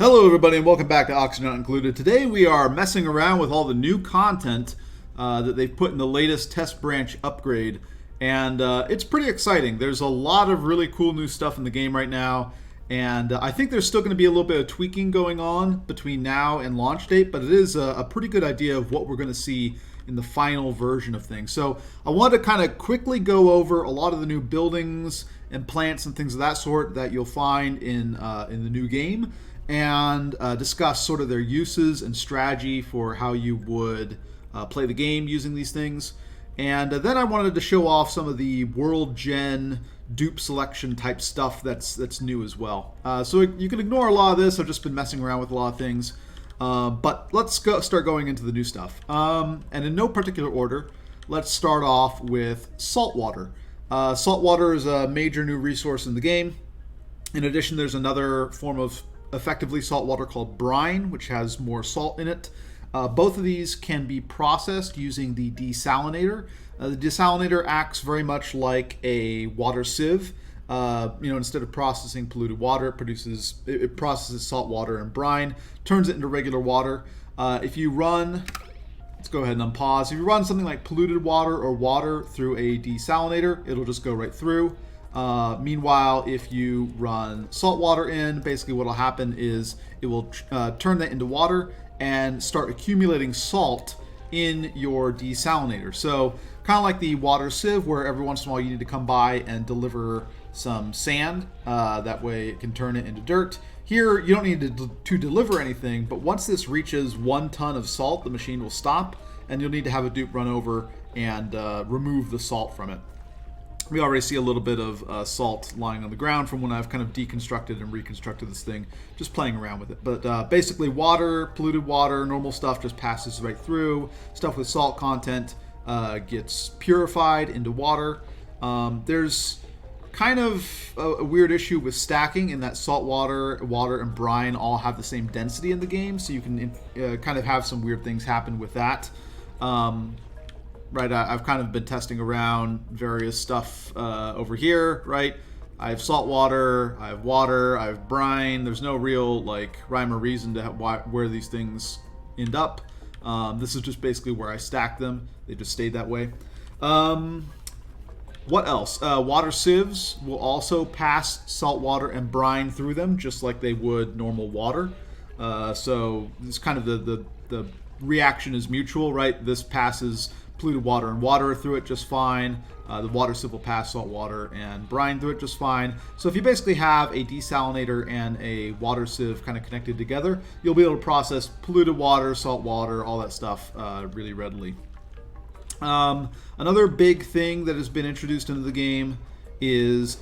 Hello everybody and welcome back to Oxygen Not Included. Today we are messing around with all the new content that they've put in the latest test branch upgrade, and it's pretty exciting. There's a lot of really cool new stuff in the game right now, and I think there's still going to be a little bit of tweaking going on between now and launch date, but it is a pretty good idea of what we're going to see in the final version of things. So I wanted to kind of quickly go over a lot of the new buildings and plants and things of that sort that you'll find in the new game, and discuss sort of their uses and strategy for how you would play the game using these things. And then I wanted to show off some of the world gen dupe selection type stuff that's new as well. So you can ignore a lot of this. I've just been messing around with a lot of things. But let's start going into the new stuff. And in no particular order, let's start off with saltwater. Saltwater is a major new resource in the game. In addition, there's another form of effectively saltwater called brine, which has more salt in it. Both of these can be processed using the desalinator. The desalinator acts very much like a water sieve. Instead of processing polluted water, it processes salt water and brine, turns it into regular water. If you run, let's go ahead and unpause. If you run something like polluted water or water through a desalinator, it'll just go right through. Meanwhile, if you run salt water in, basically what will happen is it will turn that into water and start accumulating salt in your desalinator. So kind of like the water sieve, where every once in a while you need to come by and deliver some sand. That way it can turn it into dirt. Here, you don't need to deliver anything, but once this reaches 1 ton of salt, the machine will stop, and you'll need to have a dupe run over and remove the salt from it. We already see a little bit of salt lying on the ground from when I've kind of deconstructed and reconstructed this thing, just playing around with it. But basically water, polluted water, normal stuff just passes right through. Stuff with salt content gets purified into water. There's kind of a weird issue with stacking in that salt water, and brine all have the same density in the game, so you can kind of have some weird things happen with that. Right, I've kind of been testing around various stuff over here, right? I have salt water, I have water, I have brine. There's no real rhyme or reason to where these things end up. This is just basically where I stack them. They just stayed that way. What else? Water sieves will also pass salt water and brine through them, just like they would normal water. So this kind of the reaction is mutual, right? This passes polluted water and water through it just fine. The water sieve will pass salt water and brine through it just fine. So if you basically have a desalinator and a water sieve kind of connected together, you'll be able to process polluted water, salt water, all that stuff really readily. Another big thing that has been introduced into the game is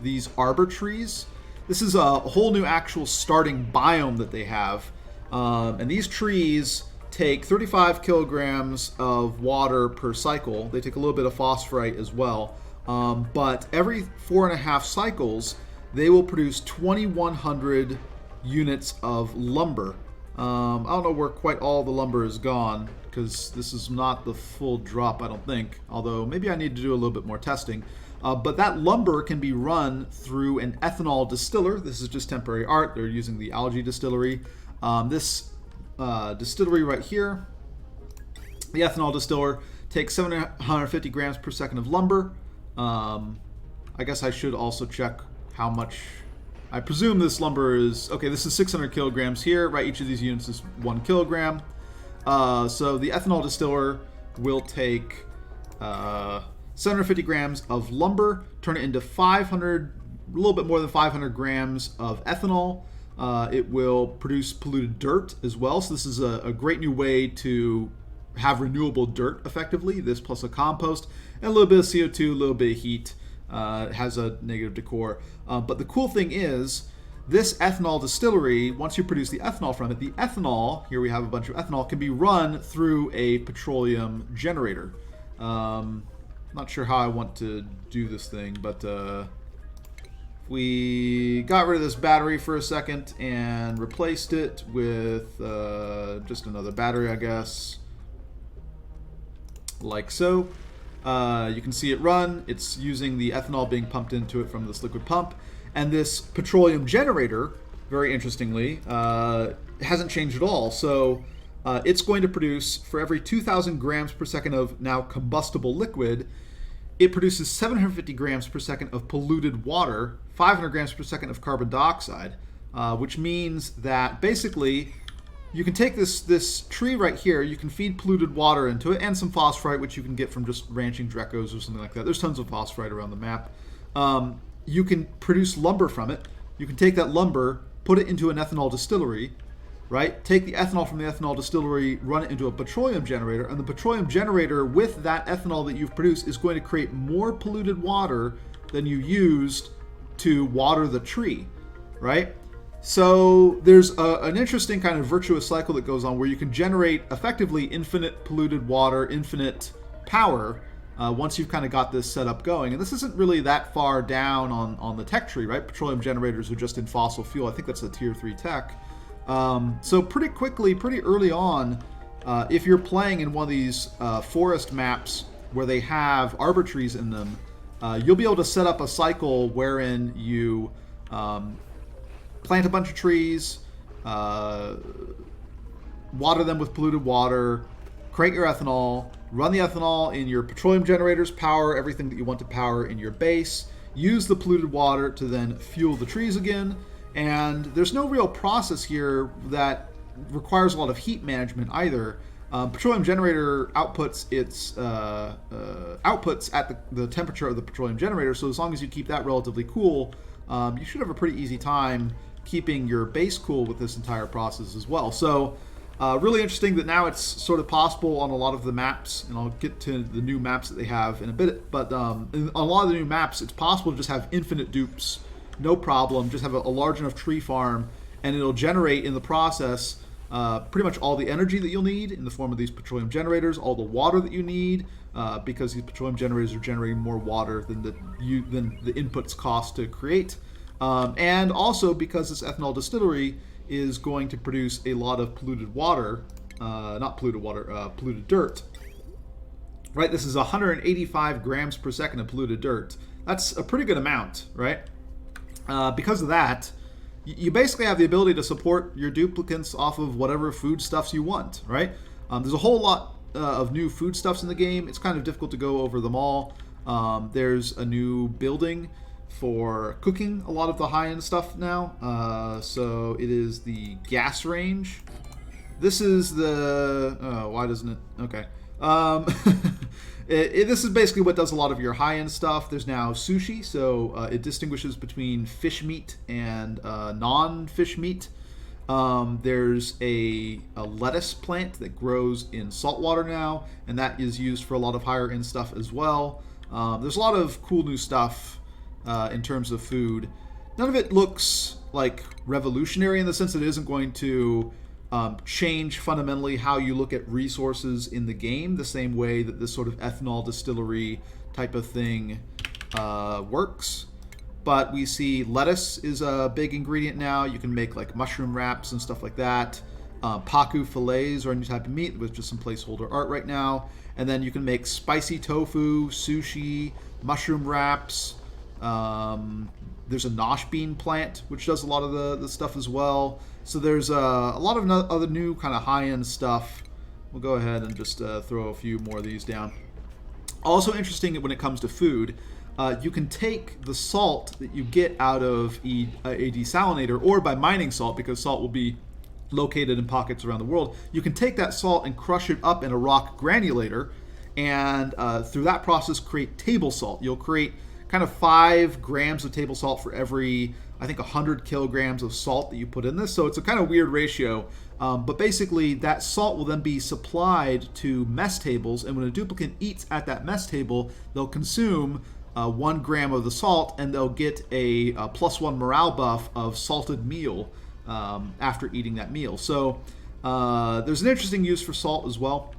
these arbor trees. This is a whole new actual starting biome that they have. And these trees take 35 kilograms of water per cycle. They take a little bit of phosphorite as well. But every 4.5 cycles, they will produce 2,100 units of lumber. I don't know where quite all the lumber is gone, because this is not the full drop, I don't think. Although maybe I need to do a little bit more testing. But that lumber can be run through an ethanol distiller. This is just temporary art. They're using the algae distillery. This distillery right here, the ethanol distiller, takes 750 grams per second of lumber. I guess I should also check how much. I presume this lumber is okay. This is 600 kilograms here, right? Each of these units is 1 kilogram. So the ethanol distiller will take 750 grams of lumber, turn it into a little bit more than 500 grams of ethanol. It will produce polluted dirt as well. So this is a great new way to have renewable dirt effectively. This plus a compost and a little bit of CO2, a little bit of heat. It has a negative decor. But the cool thing is, this ethanol distillery, once you produce the ethanol from it, the ethanol, here we have a bunch of ethanol, can be run through a petroleum generator. Not sure how I want to do this thing, but we got rid of this battery for a second and replaced it with just another battery, I guess, like so. You can see it run. It's using the ethanol being pumped into it from this liquid pump. And this petroleum generator very interestingly, hasn't changed at all. So it's going to produce, for every 2,000 grams per second of now combustible liquid, it produces 750 grams per second of polluted water, 500 grams per second of carbon dioxide, which means that basically you can take this tree right here, you can feed polluted water into it and some phosphorite, which you can get from just ranching Drecos or something like that. There's tons of phosphorite around the map. You can produce lumber from it. You can take that lumber, put it into an ethanol distillery, right? Take the ethanol from the ethanol distillery, run it into a petroleum generator, and the petroleum generator with that ethanol that you've produced is going to create more polluted water than you used to water the tree, right? So there's an interesting kind of virtuous cycle that goes on where you can generate effectively infinite polluted water, infinite power, once you've kind of got this setup going. And this isn't really that far down on the tech tree, right? Petroleum generators are just in fossil fuel. I think that's a tier 3 tech. So pretty quickly, pretty early on, if you're playing in one of these forest maps where they have arbor trees in them, you'll be able to set up a cycle wherein you plant a bunch of trees, water them with polluted water, create your ethanol, run the ethanol in your petroleum generators, power everything that you want to power in your base, use the polluted water to then fuel the trees again. And there's no real process here that requires a lot of heat management either. Petroleum generator outputs its outputs at the temperature of the petroleum generator, so as long as you keep that relatively cool, you should have a pretty easy time keeping your base cool with this entire process as well. So really interesting that now it's sort of possible on a lot of the maps, and I'll get to the new maps that they have in a bit, but on a lot of the new maps, it's possible to just have infinite dupes, no problem, just have a large enough tree farm, and it'll generate in the process pretty much all the energy that you'll need in the form of these petroleum generators, all the water that you need, because these petroleum generators are generating more water than the inputs cost to create. And also because this ethanol distillery is going to produce a lot of polluted water, not polluted water, polluted dirt. Right, this is 185 grams per second of polluted dirt. That's a pretty good amount, right? Because of that, you basically have the ability to support your duplicants off of whatever foodstuffs you want, right? There's a whole lot of new foodstuffs in the game. It's kind of difficult to go over them all. There's a new building for cooking a lot of the high-end stuff now. So it is the gas range. This is the... why doesn't it... Okay. This is basically what does a lot of your high-end stuff. There's now sushi, so it distinguishes between fish meat and non-fish meat. There's a lettuce plant that grows in saltwater now, and that is used for a lot of higher-end stuff as well. There's a lot of cool new stuff in terms of food. None of it looks like revolutionary in the sense that it isn't going to change fundamentally how you look at resources in the game, the same way that this sort of ethanol distillery type of thing works. But we see lettuce is a big ingredient now. You can make like mushroom wraps and stuff like that. Paku fillets are a new type of meat with just some placeholder art right now. And then you can make spicy tofu, sushi, mushroom wraps. There's a nosh bean plant, which does a lot of the stuff as well. So there's a lot of other new kind of high-end stuff. We'll go ahead and just throw a few more of these down. Also interesting when it comes to food, you can take the salt that you get out of a desalinator, or by mining salt, because salt will be located in pockets around the world. You can take that salt and crush it up in a rock granulator, and through that process create table salt. You'll create kind of 5 grams of table salt for every, I think, 100 kilograms of salt that you put in this. So it's a kind of weird ratio. But basically, that salt will then be supplied to mess tables, and when a duplicant eats at that mess table, they'll consume 1 gram of the salt, and they'll get a +1 morale buff of salted meal after eating that meal. So there's an interesting use for salt as well.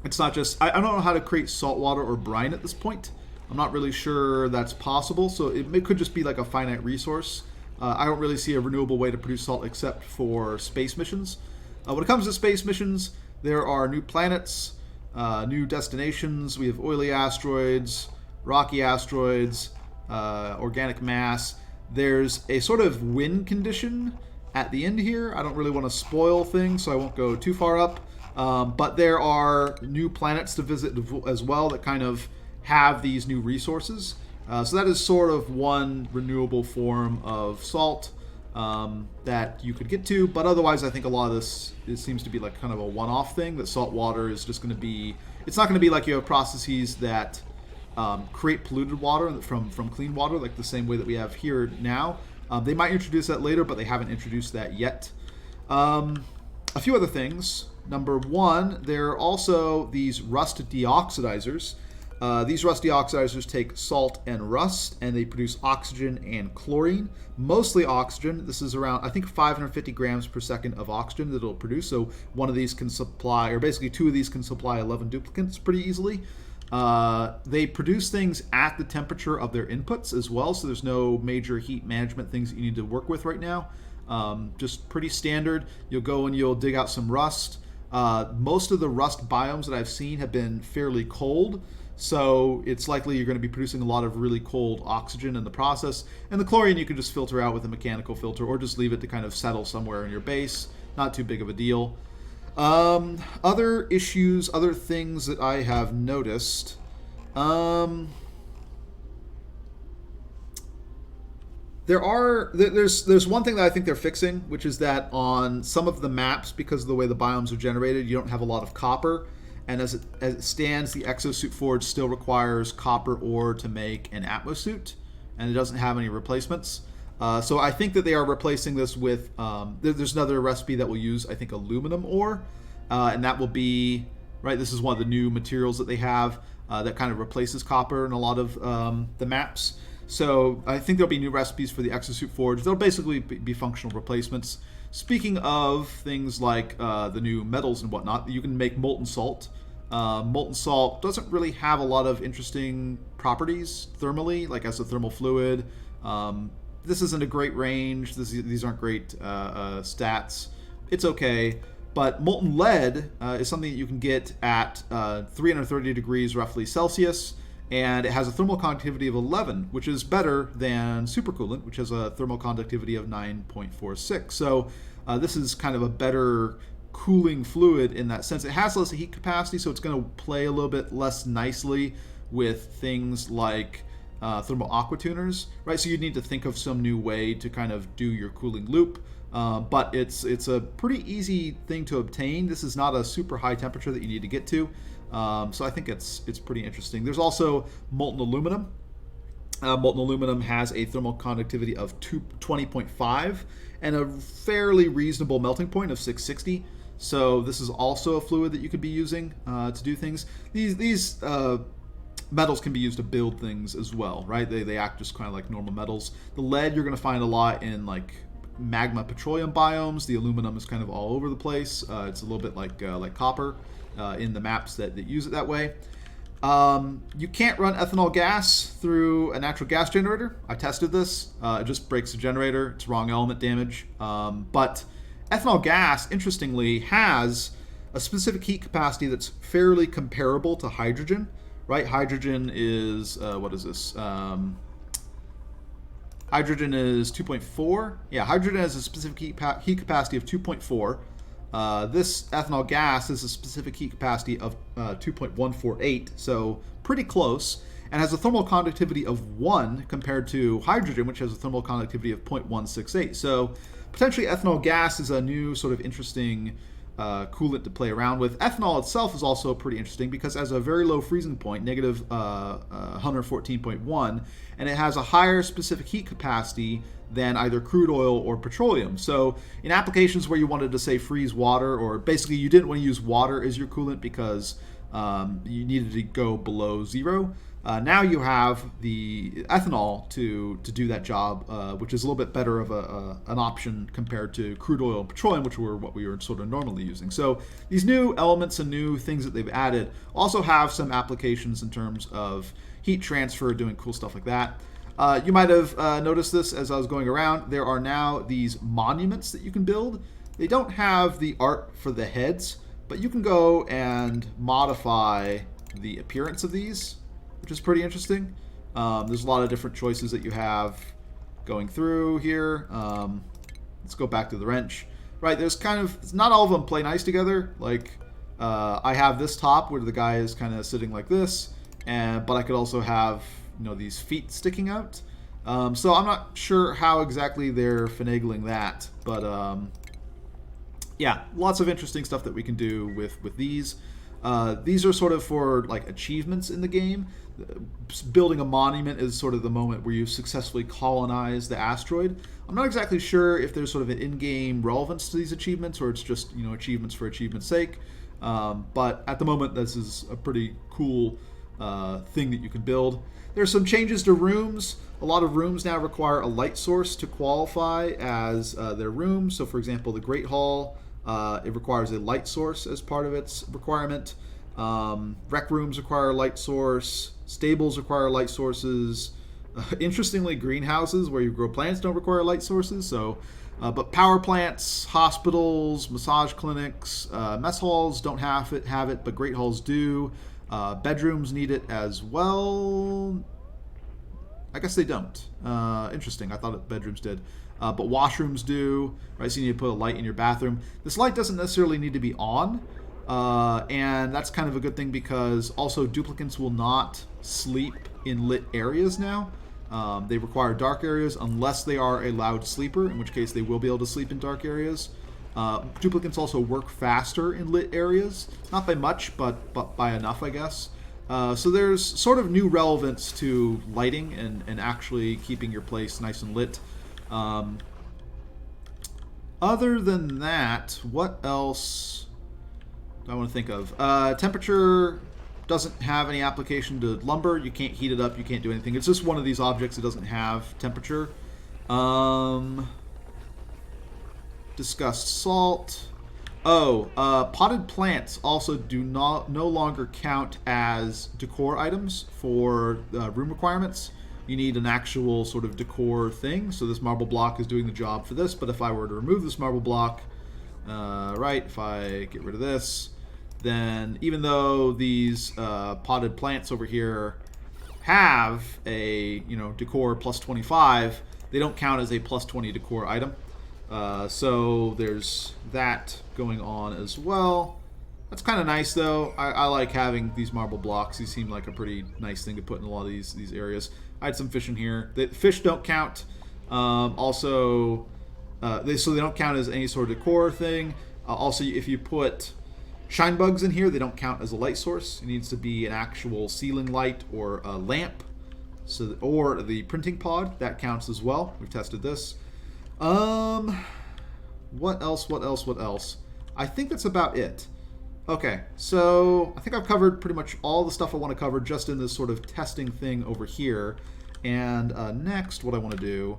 It's not just, I don't know how to create salt water or brine at this point. I'm not really sure that's possible, so it could just be like a finite resource. I don't really see a renewable way to produce salt except for space missions. When it comes to space missions, there are new planets, new destinations. We have oily asteroids, rocky asteroids, organic mass. There's a sort of win condition at the end here. I don't really want to spoil things, so I won't go too far up. But there are new planets to visit as well that kind of have these new resources. So that is sort of one renewable form of salt that you could get to. But otherwise, I think a lot of this seems to be like kind of a one-off thing, that salt water is just going to be... It's not going to be like you have processes that create polluted water from clean water, like the same way that we have here now. They might introduce that later, but they haven't introduced that yet. A few other things. Number one, there are also these rust deoxidizers. These rust deoxidizers take salt and rust, and they produce oxygen and chlorine. Mostly oxygen. This is around, I think, 550 grams per second of oxygen that it'll produce. So one of these can supply, or basically two of these can supply 11 duplicates pretty easily. They produce things at the temperature of their inputs as well, so there's no major heat management things that you need to work with right now. Just pretty standard. You'll go and you'll dig out some rust. Most of the rust biomes that I've seen have been fairly cold, so it's likely you're going to be producing a lot of really cold oxygen in the process. And the chlorine you can just filter out with a mechanical filter, or just leave it to kind of settle somewhere in your base. Not too big of a deal. Other issues, other things that I have noticed. There's one thing that I think they're fixing, which is that on some of the maps, because of the way the biomes are generated, you don't have a lot of copper. And as it stands, the exosuit forge still requires copper ore to make an atmosuit, and it doesn't have any replacements. So I think that they are replacing this with, there's another recipe that will use, I think, aluminum ore, and that will be, right, this is one of the new materials that they have that kind of replaces copper in a lot of the maps. So I think there'll be new recipes for the exosuit forge. They'll basically be functional replacements. Speaking of things like the new metals and whatnot, you can make molten salt. Molten salt doesn't really have a lot of interesting properties thermally, like as a thermal fluid. This isn't a great range. These aren't great stats. It's okay. But molten lead is something that you can get at 330 degrees roughly Celsius, and it has a thermal conductivity of 11, which is better than supercoolant, which has a thermal conductivity of 9.46. So this is kind of a better cooling fluid in that sense. It has less heat capacity, so it's going to play a little bit less nicely with things like thermal aqua tuners, right? So you need to think of some new way to kind of do your cooling loop. But it's a pretty easy thing to obtain. This is not a super high temperature that you need to get to. So I think it's pretty interesting. There's also molten aluminum. Molten aluminum has a thermal conductivity of 20.5 and a fairly reasonable melting point of 660. So this is also a fluid that you could be using to do things. These metals can be used to build things as well, right? They act just kind of like normal metals. The lead you're going to find a lot in like magma petroleum biomes. The aluminum is kind of all over the place. It's a little bit like copper in the maps that use it that way. You can't run ethanol gas through a natural gas generator. I tested this. It just breaks the generator. It's wrong element damage. But ethanol gas, interestingly, has a specific heat capacity that's fairly comparable to hydrogen, right? Hydrogen is, what is this? Hydrogen is 2.4. Yeah, hydrogen has a specific heat capacity of 2.4. This ethanol gas has a specific heat capacity of 2.148, so pretty close, and has a thermal conductivity of 1 compared to hydrogen, which has a thermal conductivity of 0.168. So potentially ethanol gas is a new sort of interesting coolant to play around with. Ethanol itself is also pretty interesting because it has a very low freezing point, negative 114.1, and it has a higher specific heat capacity than either crude oil or petroleum. So in applications where you wanted to, say, freeze water, or basically you didn't want to use water as your coolant because you needed to go below zero, now you have the ethanol to do that job, which is a little bit better of an option compared to crude oil and petroleum, which were what we were sort of normally using. So these new elements and new things that they've added also have some applications in terms of heat transfer, doing cool stuff like that. You might have noticed this as I was going around. There are now these monuments that you can build. They don't have the art for the heads, but you can go and modify the appearance of these, which is pretty interesting. There's a lot of different choices that you have. going through here. Let's go back to the wrench. Right, there's kind of, not all of them play nice together. Like, I have this top where the guy is kind of sitting like this, but I could also have, these feet sticking out. So I'm not sure how exactly they're finagling that, but yeah, lots of interesting stuff that we can do with these. These are sort of for like achievements in the game. Building a monument is sort of the moment where you successfully colonize the asteroid. I'm not exactly sure if there's sort of an in-game relevance to these achievements, or it's just achievements for achievement's sake. But at the moment, this is a pretty cool thing that you can build. There's some changes to rooms. A lot of rooms now require a light source to qualify as their room. So, for example, the Great Hall, it requires a light source as part of its requirement. Rec rooms require a light source. Stables require light sources. Interestingly, greenhouses where you grow plants don't require light sources. So, but power plants, hospitals, massage clinics, mess halls don't have it, but great halls do. Bedrooms need it as well. I guess they don't. Interesting. I thought bedrooms did. But washrooms do. Right, so you need to put a light in your bathroom. This light doesn't necessarily need to be on. And that's kind of a good thing because also duplicants will not sleep in lit areas now. They require dark areas unless they are a loud sleeper, in which case they will be able to sleep in dark areas. Duplicants also work faster in lit areas. Not by much, but by enough, I guess. So there's sort of new relevance to lighting and actually keeping your place nice and lit. Other than that, what else do I want to think of? Temperature doesn't have any application to lumber. You can't heat it up. You can't do anything. It's just one of these objects that doesn't have temperature. Discussed salt. Potted plants also no longer count as decor items for room requirements. You need an actual sort of decor thing. So this marble block is doing the job for this. But if I were to remove this marble block, if I get rid of this, then even though these potted plants over here have a decor plus 25, they don't count as a plus 20 decor item. So there's that going on as well. That's kind of nice though. I like having these marble blocks. These seem like a pretty nice thing to put in a lot of these areas. I had some fish in here. The fish don't count. So they don't count as any sort of decor thing. Also, if you put shine bugs in here, they don't count as a light source. It needs to be an actual ceiling light or a lamp. Or the printing pod, that counts as well. We've tested this. What else? I think that's about it. Okay, so I think I've covered pretty much all the stuff I want to cover just in this sort of testing thing over here. And next, what I want to do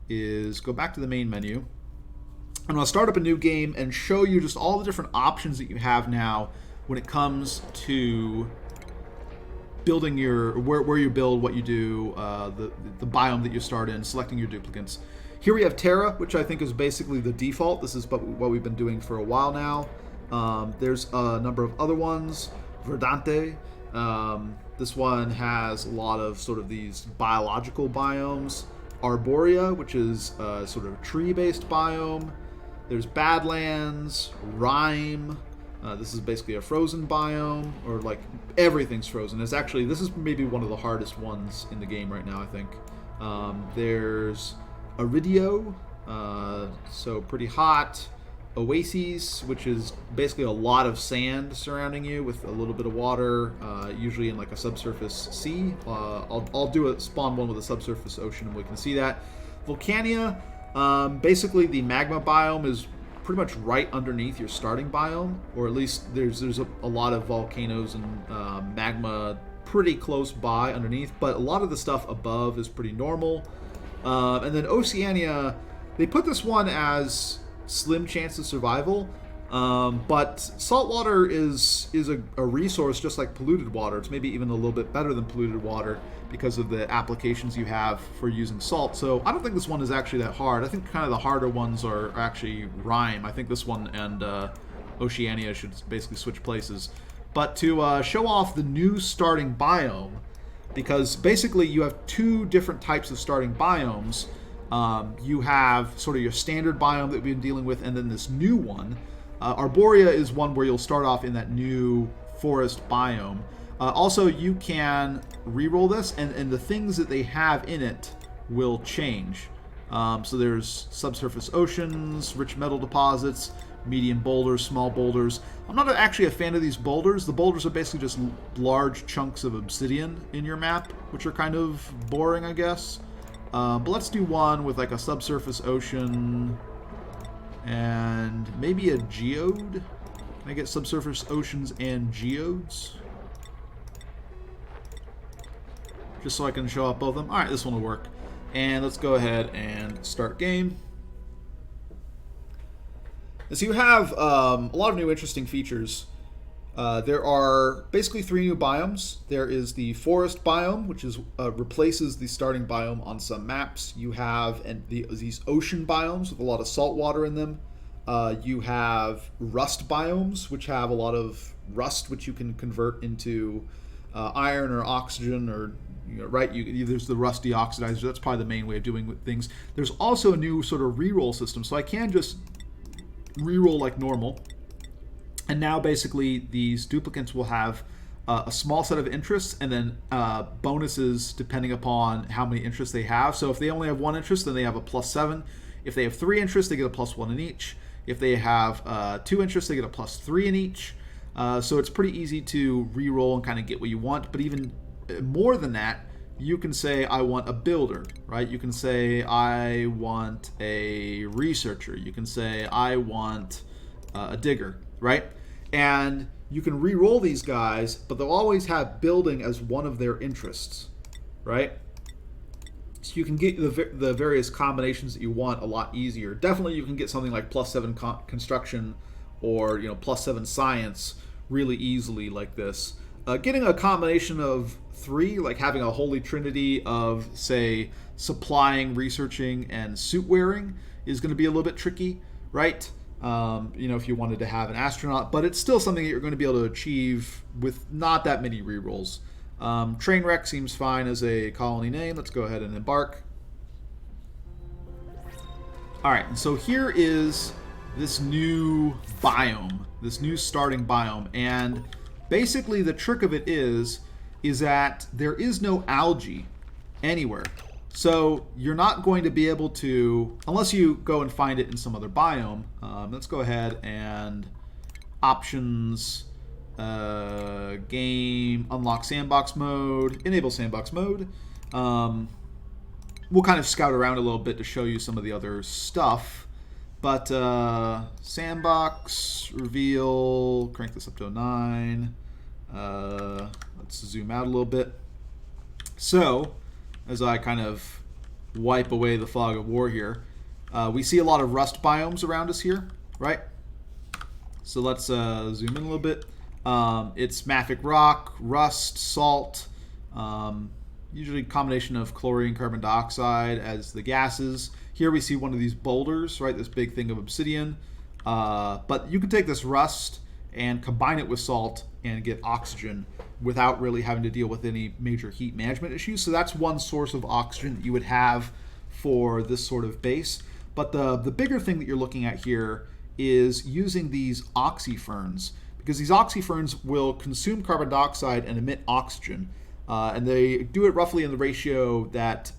is go back to the main menu. I'm going to start up a new game and show you just all the different options that you have now when it comes to building where you build, what you do, the biome that you start in, selecting your duplicates. Here we have Terra, which I think is basically the default. This is what we've been doing for a while now. There's a number of other ones. Verdante. This one has a lot of sort of these biological biomes. Arborea, which is sort of a tree-based biome. There's Badlands, Rime. This is basically a frozen biome, or like everything's frozen. This is maybe one of the hardest ones in the game right now, I think. There's Iridio, so pretty hot. Oases, which is basically a lot of sand surrounding you with a little bit of water, usually in like a subsurface sea. I'll do a spawn one with a subsurface ocean and we can see that. Volcania, basically the magma biome is pretty much right underneath your starting biome, or at least there's a lot of volcanoes and magma pretty close by underneath, but a lot of the stuff above is pretty normal. And then Oceania, they put this one as slim chance of survival, but saltwater is a resource just like polluted water. It's maybe even a little bit better than polluted water because of the applications you have for using salt. So I don't think this one is actually that hard. I think kind of the harder ones are actually Rime. I think this one and Oceania should basically switch places. But to show off the new starting biome, because basically you have two different types of starting biomes. You have sort of your standard biome that we've been dealing with, and then this new one. Arborea is one where you'll start off in that new forest biome. Also, you can re-roll this, and the things that they have in it will change. So there's subsurface oceans, rich metal deposits, medium boulders, small boulders. I'm not actually a fan of these boulders. The boulders are basically just large chunks of obsidian in your map, which are kind of boring, I guess. But let's do one with like a subsurface ocean and maybe a geode. Can I get subsurface oceans and geodes? Just so I can show off both of them. Alright, this one will work. And let's go ahead and start game. And so you have a lot of new interesting features. There are basically 3 new biomes. There is the forest biome, which is replaces the starting biome on some maps. You have these ocean biomes with a lot of salt water in them. You have rust biomes, which have a lot of rust, which you can convert into iron or oxygen, or right. There's the rusty oxidizer. That's probably the main way of doing things. There's also a new sort of reroll system, so I can just reroll like normal. And now basically these duplicates will have a small set of interests and then bonuses depending upon how many interests they have. So if they only have 1 interest, then they have a +7. If they have 3 interests, they get a +1 in each. If they have 2 interests, they get a +3 in each. So it's pretty easy to reroll and kind of get what you want. But even more than that, you can say I want a builder, right? You can say I want a researcher. You can say I want a digger, right? And you can re-roll these guys, but they'll always have building as one of their interests, right? So you can get the various combinations that you want a lot easier. Definitely you can get something like +7 construction or +7 science really easily like this. Getting a combination of 3, like having a holy trinity of, say, supplying, researching, and suit wearing is going to be a little bit tricky, right? If you wanted to have an astronaut, but it's still something that you're going to be able to achieve with not that many rerolls. Trainwreck seems fine as a colony name. Let's go ahead and embark. Alright, and so here is this new biome, this new starting biome, and basically the trick of it is that there is no algae anywhere. So you're not going to be able to, unless you go and find it in some other biome. Let's go ahead and options, game, unlock sandbox mode, enable sandbox mode. We'll kind of scout around a little bit to show you some of the other stuff. But sandbox, reveal, crank this up to a 9. Let's zoom out a little bit. So, as I kind of wipe away the fog of war here, we see a lot of rust biomes around us here, right? So let's zoom in a little bit. It's mafic rock, rust, salt, usually a combination of chlorine, carbon dioxide as the gases. Here we see one of these boulders, right? This big thing of obsidian. But you can take this rust and combine it with salt and get oxygen without really having to deal with any major heat management issues. So that's one source of oxygen that you would have for this sort of base. But the bigger thing that you're looking at here is using these oxyferns, because these oxyferns will consume carbon dioxide and emit oxygen. And they do it roughly in the ratio that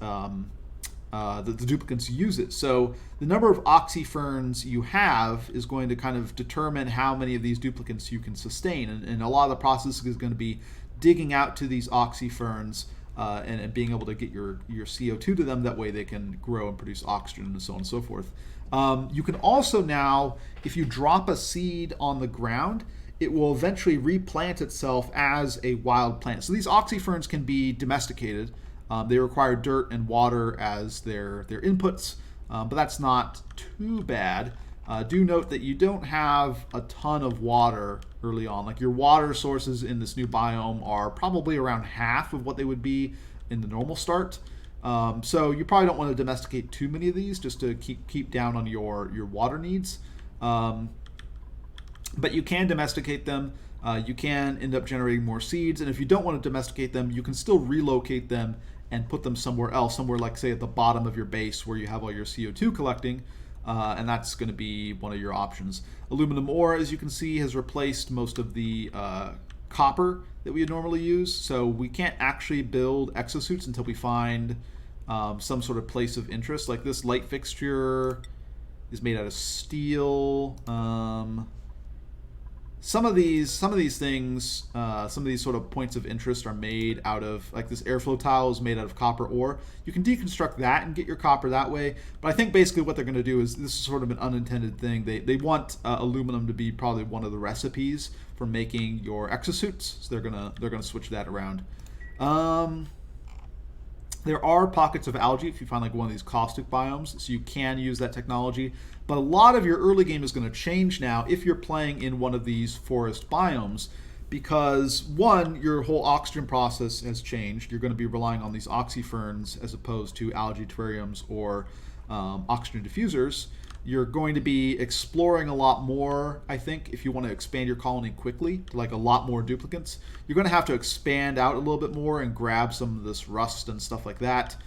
the duplicates use it. So the number of oxyferns you have is going to kind of determine how many of these duplicates you can sustain. And a lot of the process is going to be digging out to these oxyferns and being able to get your CO2 to them. That way they can grow and produce oxygen and so on and so forth. You can also now, if you drop a seed on the ground, it will eventually replant itself as a wild plant. So these oxyferns can be domesticated. They require dirt and water as their inputs, but that's not too bad. Do note that you don't have a ton of water early on. Like your water sources in this new biome are probably around half of what they would be in the normal start. So you probably don't want to domesticate too many of these just to keep down on your water needs. But you can domesticate them. You can end up generating more seeds, and if you don't want to domesticate them, you can still relocate them and put them somewhere else, somewhere like, say, at the bottom of your base where you have all your CO2 collecting, and that's going to be one of your options. Aluminum ore, as you can see, has replaced most of the copper that we would normally use, so we can't actually build exosuits until we find some sort of place of interest. Like this light fixture is made out of steel. Some of these things, some of these sort of points of interest are made out of, like this airflow tile is made out of copper ore. You can deconstruct that and get your copper that way, but I think basically what they're going to do is, this is sort of an unintended thing. They want aluminum to be probably one of the recipes for making your exosuits, so they're gonna switch that around. There are pockets of algae if you find like one of these caustic biomes, so you can use that technology. But a lot of your early game is going to change now if you're playing in one of these forest biomes, because one, your whole oxygen process has changed. You're going to be relying on these oxyferns as opposed to algae terrariums or oxygen diffusers. You're going to be exploring a lot more, I think, if you want to expand your colony quickly to like a lot more duplicates. You're going to have to expand out a little bit more and grab some of this rust and stuff like that,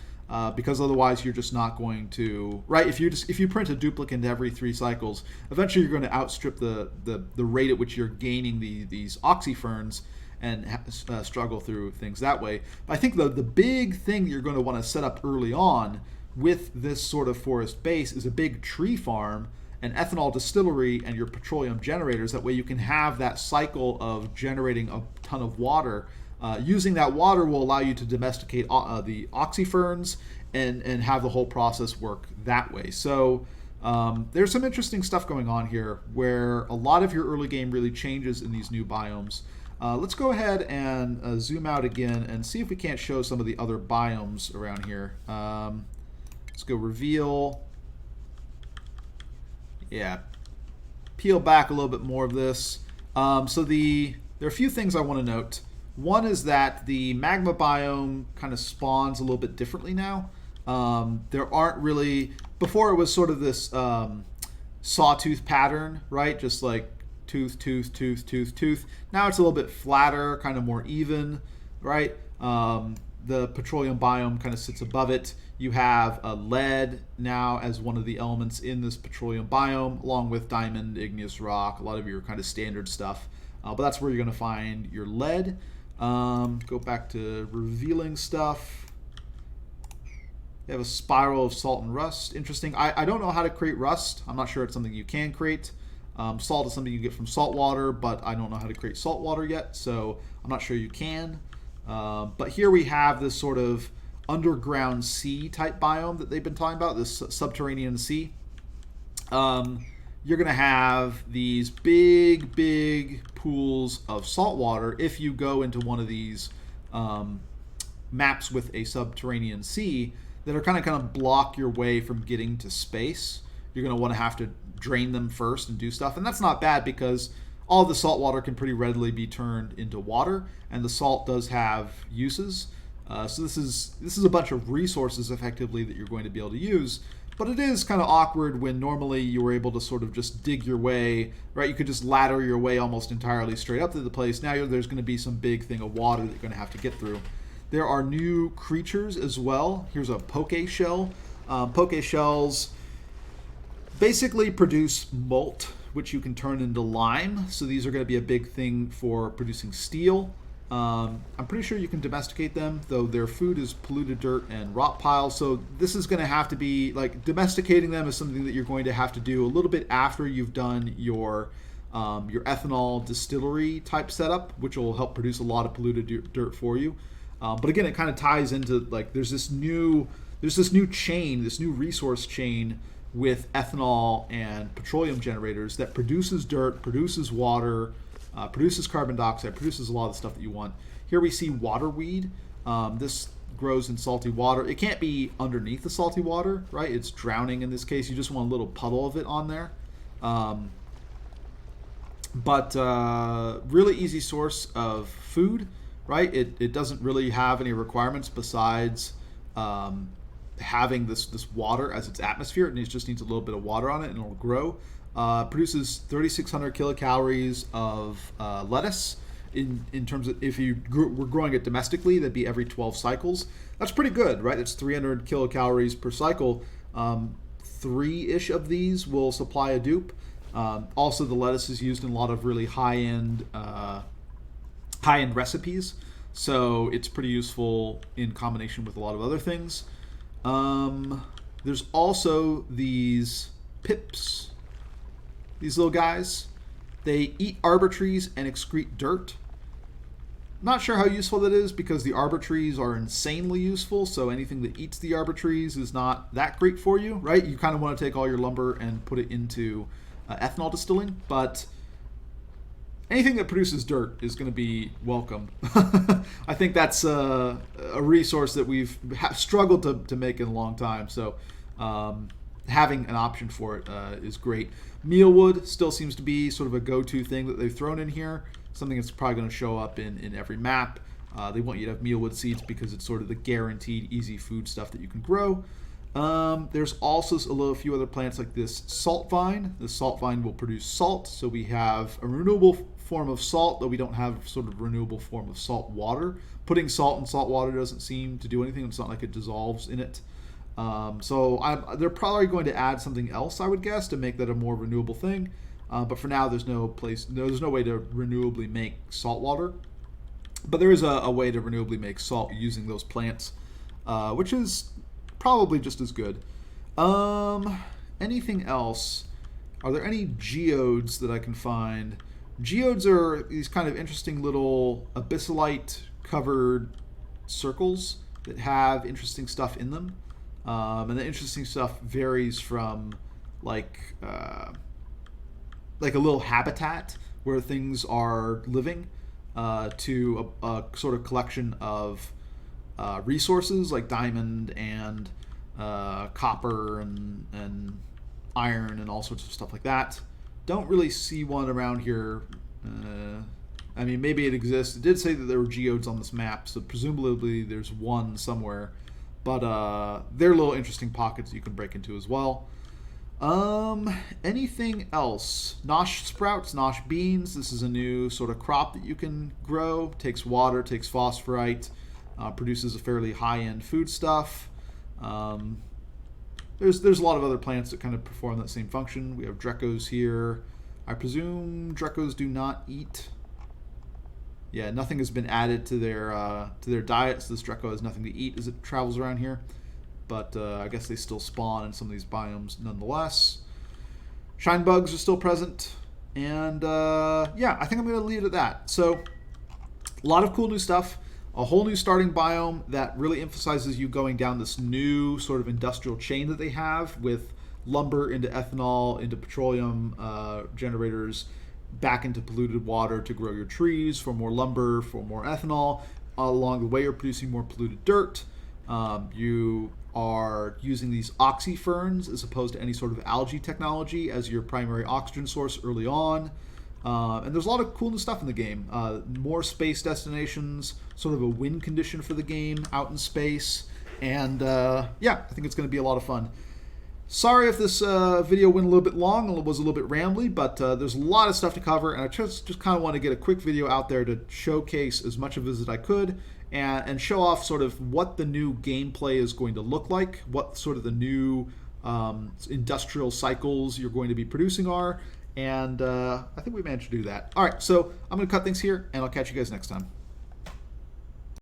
because otherwise you're just not going to, right? If you print a duplicate every 3 cycles, eventually you're going to outstrip the rate at which you're gaining these oxyferns and struggle through things that way. But I think the big thing you're going to want to set up early on with this sort of forest base is a big tree farm, an ethanol distillery, and your petroleum generators. That way you can have that cycle of generating a ton of water. Using that water will allow you to domesticate the oxyferns and have the whole process work that way. So there's some interesting stuff going on here where a lot of your early game really changes in these new biomes. Let's go ahead and zoom out again and see if we can't show some of the other biomes around here. Let's go reveal. Yeah, peel back a little bit more of this. So there are a few things I want to note. One is that the magma biome kind of spawns a little bit differently now. There aren't really, before it was sort of this sawtooth pattern, right? Just like tooth, tooth, tooth, tooth, tooth. Now it's a little bit flatter, kind of more even, right? The petroleum biome kind of sits above it. You have lead now as one of the elements in this petroleum biome, along with diamond, igneous rock, a lot of your kind of standard stuff. But that's where you're going to find your lead. Go back to revealing stuff. You have a spiral of salt and rust. Interesting. I don't know how to create rust. I'm not sure it's something you can create. Salt is something you get from salt water, but I don't know how to create salt water yet, so I'm not sure you can. But here we have this sort of underground sea type biome that they've been talking about, this subterranean sea. You're going to have these big pools of salt water if you go into one of these maps with a subterranean sea that are kind of block your way from getting to space. You're going to want to have to drain them first and do stuff, and that's not bad because all of the salt water can pretty readily be turned into water, and the salt does have uses. So this is a bunch of resources effectively that you're going to be able to use, but it is kind of awkward when normally you were able to sort of just dig your way, right? You could just ladder your way almost entirely straight up to the place. Now there's going to be some big thing of water that you're going to have to get through. There are new creatures as well. Here's a poke shell. Poke shells basically produce molt, which you can turn into lime. So these are going to be a big thing for producing steel. I'm pretty sure you can domesticate them, though their food is polluted dirt and rot piles. So this is going to have to be, like, domesticating them is something that you're going to have to do a little bit after you've done your ethanol distillery type setup, which will help produce a lot of polluted dirt for you. But again, it kind of ties into, like, there's this new chain, this new resource chain with ethanol and petroleum generators that produces dirt, produces water, produces carbon dioxide, produces a lot of the stuff that you want. Here we see waterweed. This grows in salty water. It can't be underneath the salty water, right? It's drowning in this case. You just want a little puddle of it on there. But really easy source of food, right? It doesn't really have any requirements besides having this water as its atmosphere. It just needs a little bit of water on it and it'll grow. Produces 3,600 kilocalories of lettuce in terms of if you were growing it domestically, that'd be every 12 cycles. That's pretty good, right? That's 300 kilocalories per cycle. 3-ish of these will supply a dupe. Also, the lettuce is used in a lot of really high-end recipes, so it's pretty useful in combination with a lot of other things. There's also these pips, these little guys. They eat arbor trees and excrete dirt. Not sure how useful that is because the arbor trees are insanely useful, so anything that eats the arbor trees is not that great for you, right? You kind of want to take all your lumber and put it into ethanol distilling, but anything that produces dirt is going to be welcome. I think that's a resource that we've struggled to make in a long time, so having an option for it is great. Mealwood still seems to be sort of a go-to thing that they've thrown in here, something that's probably going to show up in every map. They want you to have mealwood seeds because it's sort of the guaranteed easy food stuff that you can grow. There's also a few other plants like this salt vine. The salt vine will produce salt, so we have a renewable form of salt, though we don't have sort of renewable form of salt water. Putting salt in salt water doesn't seem to do anything. It's not like it dissolves in it. They're probably going to add something else, I would guess, to make that a more renewable thing. But for now, there's no way to renewably make salt water. But there is a way to renewably make salt using those plants, which is probably just as good. Anything else? Are there any geodes that I can find? Geodes are these kind of interesting little abyssalite covered circles that have interesting stuff in them. And the interesting stuff varies from like a little habitat where things are living to a sort of collection of resources like diamond and copper and iron and all sorts of stuff like that. Don't really see one around here. I mean, maybe it exists. It did say that there were geodes on this map, so presumably there's one somewhere. But they're little interesting pockets you can break into as well. Anything else? Nosh sprouts, nosh beans. This is a new sort of crop that you can grow. Takes water, takes phosphorite, produces a fairly high-end foodstuff. There's a lot of other plants that kind of perform that same function. We have Drecos here. I presume Drecos do not eat. Yeah, nothing has been added to their diet, so this Dreco has nothing to eat as it travels around here. But I guess they still spawn in some of these biomes nonetheless. Shine bugs are still present. And yeah, I think I'm going to leave it at that. So, a lot of cool new stuff. A whole new starting biome that really emphasizes you going down this new sort of industrial chain that they have with lumber into ethanol, into petroleum generators, back into polluted water to grow your trees, for more lumber, for more ethanol. Along the way, you're producing more polluted dirt. You are using these oxyferns as opposed to any sort of algae technology as your primary oxygen source early on. And there's a lot of cool new stuff in the game. More space destinations, sort of a win condition for the game out in space. And yeah, I think it's going to be a lot of fun. Sorry if this video went a little bit long and was a little bit rambly, but there's a lot of stuff to cover, and I just kind of want to get a quick video out there to showcase as much of it as I could and show off sort of what the new gameplay is going to look like, what sort of the new industrial cycles you're going to be producing are, and I think we managed to do that. All right, so I'm going to cut things here, and I'll catch you guys next time.